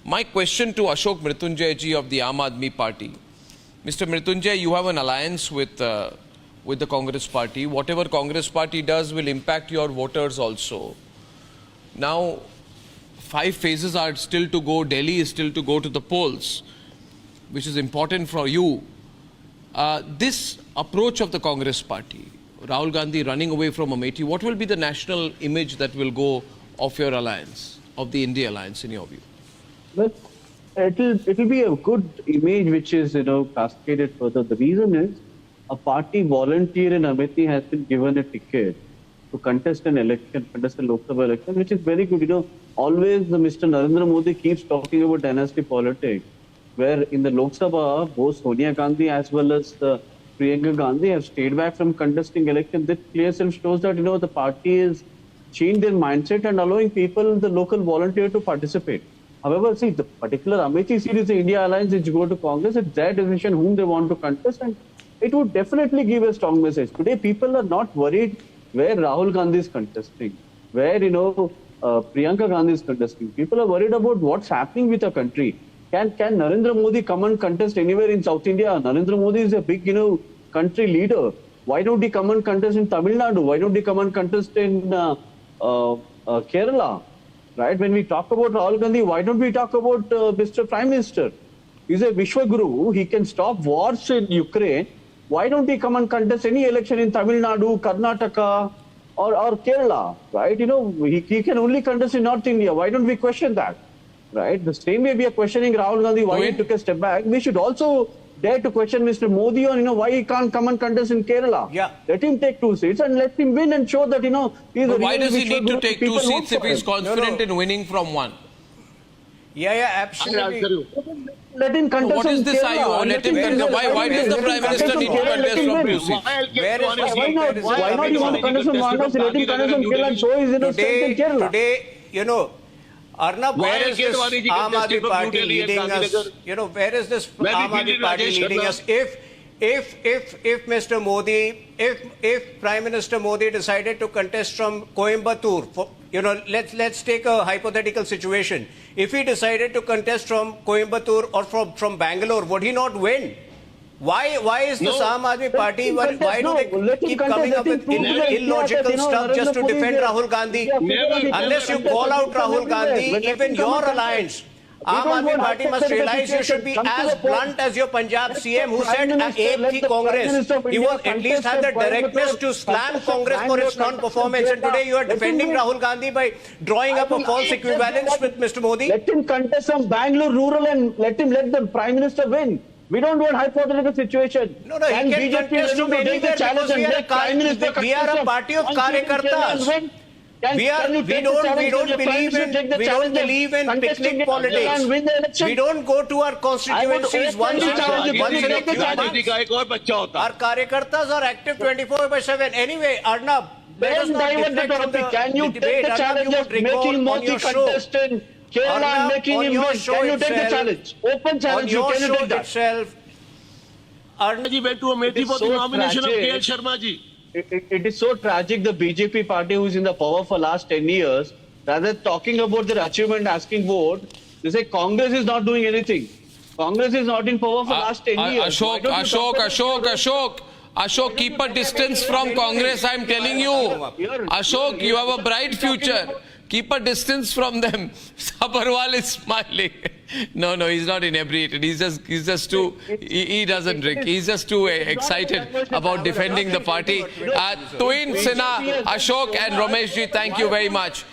My question to Ashok Mrityunjay ji of the Aam Aadmi Party. Mr. Mrityunjay, you have an alliance with the Congress Party. Whatever Congress Party does will impact your voters also. Now, 5 phases are still to go. Delhi is still to go to the polls, which is important for you. This approach of the Congress Party, Rahul Gandhi running away from Amethi, what will be the national image that will go of your alliance, of the India alliance, in your view? Well, it'll be a good image which is, cascaded further. The reason is a party volunteer in Amethi has been given a ticket to contest an election, contest a Lok Sabha election, which is very good. Always Mr. Narendra Modi keeps talking about dynasty politics, where in the Lok Sabha, both Sonia Gandhi as well as Priyanka Gandhi have stayed back from contesting election. This clearly shows that, the party is changed their mindset and allowing people, the local volunteer, to participate. However, see, the particular Amethi seat is the India Alliance which go to Congress. It's their decision whom they want to contest, and it would definitely give a strong message. Today, people are not worried where Rahul Gandhi is contesting, where, Priyanka Gandhi is contesting. People are worried about what's happening with the country. Can Narendra Modi come and contest anywhere in South India? Narendra Modi is a big, country leader. Why don't he come and contest in Tamil Nadu? Why don't he come and contest in Kerala? Right? When we talk about Rahul Gandhi, why don't we talk about Mr. Prime Minister? He's a Vishwaguru. He can stop wars in Ukraine. Why don't he come and contest any election in Tamil Nadu, Karnataka, or Kerala? Right? He can only contest in North India. Why don't we question that? Right? The same way we are questioning Rahul Gandhi why he took a step back, we should also dare to question Mr. Modi on why he can't come and contest in Kerala. Yeah. Let him take 2 seats and let him win and show that he's but why does he need to take 2 seats if he's confident in winning from 1? Yeah, absolutely. Let him contest. What is this? Let him contest. Why does the Prime Minister need to contest from 2 seats? Why not you want to contest from Congress? Let him contest from Kerala and show his strength in Kerala. Today, Arnab, where is this Aam Aadmi Party leading us? Where is this Aam Aadmi Party leading us? If Mr. Modi, if Prime Minister Modi decided to contest from Coimbatore, let's take a hypothetical situation. If he decided to contest from Coimbatore or from Bangalore, would he not win? Why is this Aam Aadmi Party, why do they keep coming up with illogical stuff just to defend Rahul Gandhi? Unless you call out Rahul Gandhi, even your alliance, Aam Aadmi Party must realize you should be as blunt as your Punjab CM who said Ek Thi Congress. He will at least have the directness to slam Congress for its non-performance. And today you are defending Rahul Gandhi by drawing up a false equivalence with Mr. Modi. Let him contest from Bangalore rural and let the Prime Minister win. We don't want hypothetical situation. No, he can contest from anywhere because we are a party of Karyakartas. We don't believe in picnic politics. We don't go to our constituencies once in a few months. Our Karyakartas are active 24/7. Anyway, Arnab, let us not deflect from the debate. Can you take the challenge of making Modi contest in Kerala and making him win? Can you take the challenge? Open challenge. Can you take that? Arnaji went to Amethi for the nomination of K.L. Sharma ji. It is so tragic, the BJP party who is in the power for last 10 years, rather than talking about their achievement, asking vote, they say Congress is not doing anything. Congress is not in power for last 10 years. Ashok, keep a distance from Congress, I'm telling you. Ashok, you have a bright future. Keep a distance from them. Sabharwal is smiling. No, he's not inebriated. He's just too, he doesn't drink. He's just too excited about defending the party. Tuin, Sinha, Ashok and Ramesh ji, thank you very much.